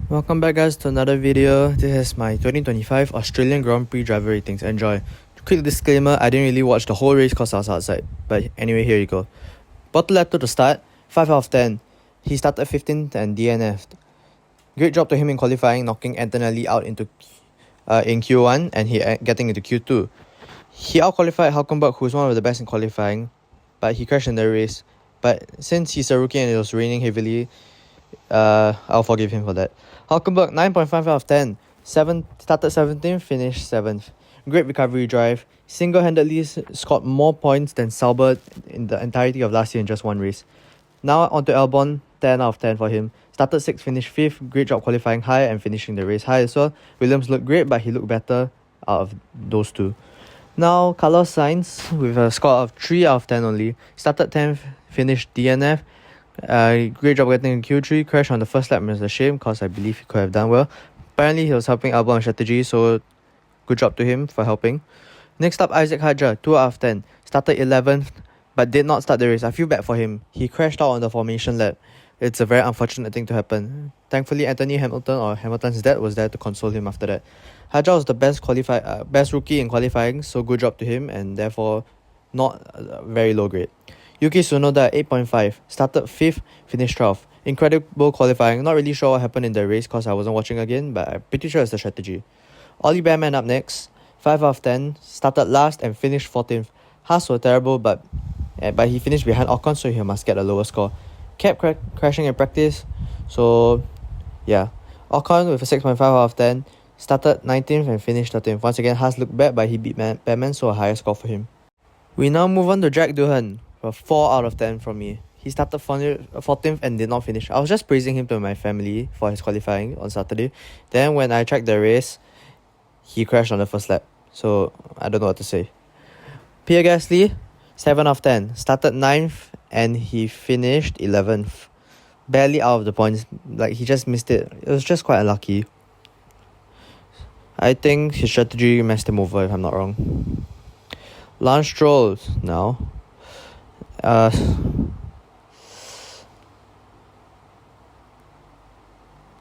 Welcome back guys to another video. This is my 2025 Australian Grand Prix driver ratings. Enjoy. Quick disclaimer, I didn't really watch the whole race cause I was outside. But anyway, here you go. Bottle lap to start, 5 out of 10. He started 15th and DNF'd. Great job to him in qualifying, knocking Antonelli out into in Q1 and he getting into Q2. He out-qualified Hulkenberg, who's one of the best in qualifying, but he crashed in the race. But since he's a rookie and it was raining heavily, I'll forgive him for that. Hulkenberg, 9.5 out of 10. Started 17th, finished 7th. Great recovery drive. Single-handedly scored more points than Sauber in the entirety of last year in just one race. Now onto Albon, 10 out of 10 for him. Started 6th, finished 5th. Great job qualifying high and finishing the race high as well. Williams looked great, but he looked better out of those two. Now, Carlos Sainz with a score of 3 out of 10 only. Started 10th, finished DNF. Great job getting in Q3. Crash on the first lap was a shame because I believe he could have done well. Apparently, he was helping Albon on strategy, so good job to him for helping. Next up, Isaac Hadjar, 2 out of 10. Started 11th, but did not start the race. I feel bad for him. He crashed out on the formation lap. It's a very unfortunate thing to happen. Thankfully, Anthony Hamilton, or Hamilton's dad, was there to console him after that. Hadjar was the best rookie in qualifying, so good job to him, and therefore not very low grade. Yuki Tsunoda, 8.5. Started 5th, finished 12th. Incredible qualifying. Not really sure what happened in the race because I wasn't watching again, but I'm pretty sure it's the strategy. Ollie Bearman up next, 5 out of 10. Started last and finished 14th. Haas were terrible, but he finished behind Ocon, so he must get a lower score. Kept crashing in practice, so yeah. Ocon with a 6.5 out of 10. Started 19th and finished 13th. Once again, Haas looked bad, but he beat Bearman, so a higher score for him. We now move on to Jack Doohan. 4 out of 10 from me. He started 14th and did not finish. I was just praising him to my family for his qualifying on Saturday. Then when I checked the race, he crashed on the first lap. So I don't know what to say. Pierre Gasly, 7 out of 10. Started 9th and he finished 11th. Barely out of the points. Like, he just missed it. It was just quite unlucky. I think his strategy messed him over if I'm not wrong. Lance Stroll now.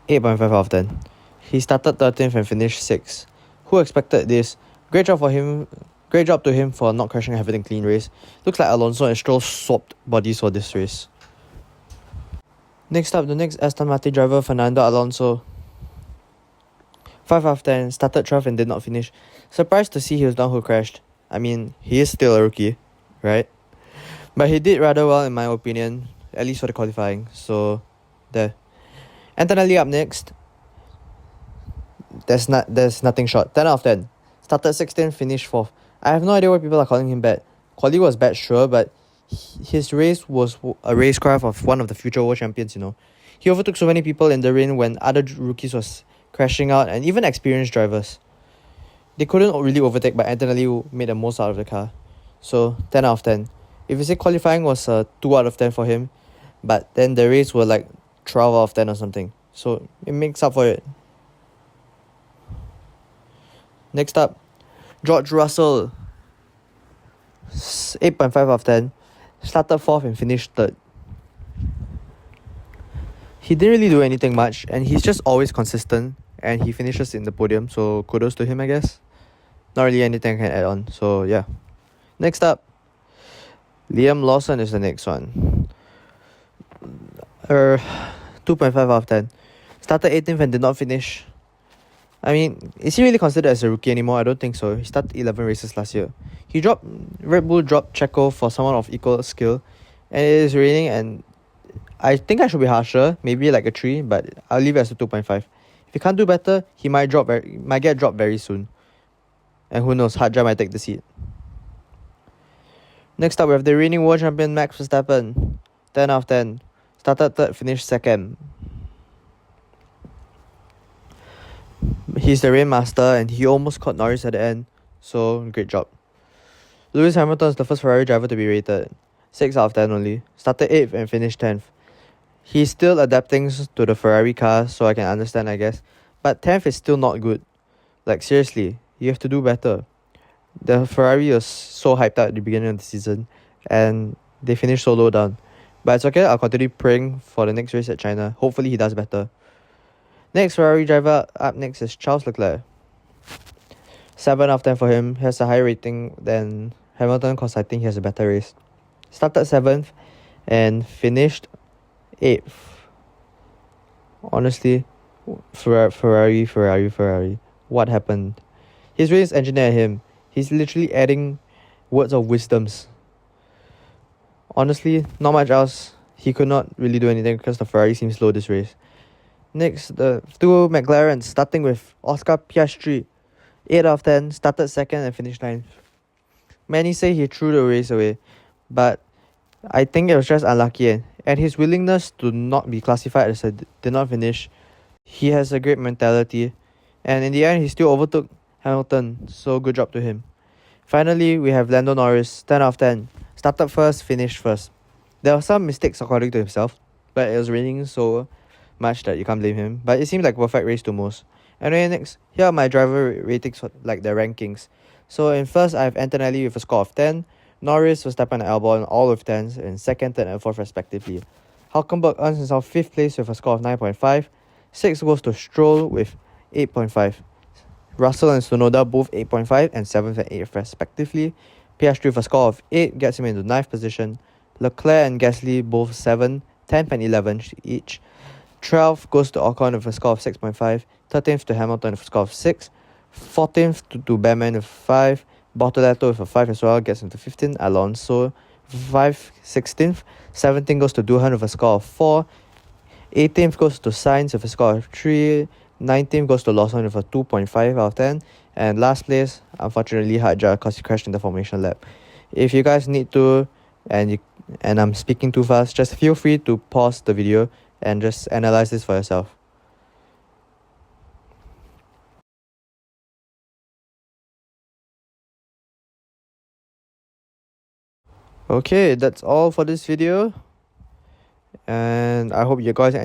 8.5 out of 10. He started 13th and finished 6th. Who expected this? Great job to him for not crashing and having a clean race. Looks like Alonso and Stroll swapped bodies for this race. Next up, the next Aston Martin driver, Fernando Alonso. 5 out of 10. Started 12th and did not finish. Surprised to see he was the one who crashed. I mean, he is still a rookie, right? But he did rather well in my opinion, at least for the qualifying. So, there. Antonelli up next. There's nothing short. 10 out of 10. Started 16th, finished 4th. I have no idea why people are calling him bad. Quali was bad, sure, but his race was a racecraft of one of the future world champions, you know. He overtook so many people in the rain when other rookies was crashing out, and even experienced drivers. They couldn't really overtake, but Antonelli made the most out of the car. So, 10 out of 10. If you say qualifying was 2 out of 10 for him, but then the race were like 12 out of 10 or something. So it makes up for it. Next up, George Russell. 8.5 out of 10. Started 4th and finished 3rd. He didn't really do anything much, and he's just always consistent, and he finishes in the podium, so kudos to him, I guess. Not really anything I can add on, so yeah. Next up, Liam Lawson is the next one. 2.5 out of 10. Started 18th and did not finish. I mean, is he really considered as a rookie anymore? I don't think so. He started 11 races last year. Red Bull dropped Checo for someone of equal skill. And it is raining, and I think I should be harsher. Maybe like a 3, but I'll leave it as a 2.5. If he can't do better, he might get dropped very soon. And who knows, Hadjar might take the seat. Next up, we have the reigning world champion Max Verstappen. 10 out of 10. Started 3rd, finished 2nd. He's the rain master and he almost caught Norris at the end. So, great job. Lewis Hamilton is the first Ferrari driver to be rated. 6 out of 10 only. Started 8th and finished 10th. He's still adapting to the Ferrari car, so I can understand, I guess. But 10th is still not good. Like, seriously, you have to do better. The Ferrari was so hyped up at the beginning of the season, and they finished so low down. But it's okay, I'll continue praying for the next race at China. Hopefully he does better. Next Ferrari driver up next is Charles Leclerc. 7 out of 10 for him. He has a higher rating than Hamilton because I think he has a better race. Started 7th and finished 8th. Honestly, Ferrari. What happened? His race engineer him. He's literally adding words of wisdoms. Honestly, not much else. He could not really do anything because the Ferrari seems slow this race. Next, the two McLarens, starting with Oscar Piastri. 8 out of 10, started 2nd and finished 9th. Many say he threw the race away, but I think it was just unlucky, and his willingness to not be classified as a did not finish. He has a great mentality, and in the end he still overtook Hamilton, so good job to him. Finally, we have Lando Norris, 10 out of 10. Started first, finished first. There were some mistakes according to himself, but it was raining so much that you can't blame him. But it seemed like a perfect race to most. Anyway, next, here are my driver ratings, like their rankings. So in first, I have Antonelli with a score of 10. Norris, Verstappen and Albon all with 10s in 2nd, 3rd and 4th respectively. Hulkenberg earns himself 5th place with a score of 9.5. 6 goes to Stroll with 8.5. Russell and Tsunoda both 8.5 and 7th and 8th respectively. Piastri with a score of 8 gets him into 9th position. Leclerc and Gasly both 7, 10th and 11th each. 12th goes to Ocon with a score of 6.5. 13th to Hamilton with a score of 6. 14th to Behrman with 5. Bortoleto with a 5 as well gets into 15th. Alonso 5, 16th. 17th goes to Doohan with a score of 4. 18th goes to Sainz with a score of 3. 19th goes to Lawson with a 2.5 out of 10. And last place, unfortunately, Hadjar because he crashed in the formation lap. If you guys need to, and I'm speaking too fast, just feel free to pause the video and just analyze this for yourself. Okay, that's all for this video, and I hope you guys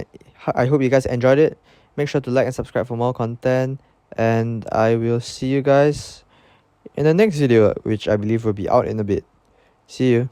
enjoyed it. Make sure to like and subscribe for more content, and I will see you guys in the next video, which I believe will be out in a bit. See you.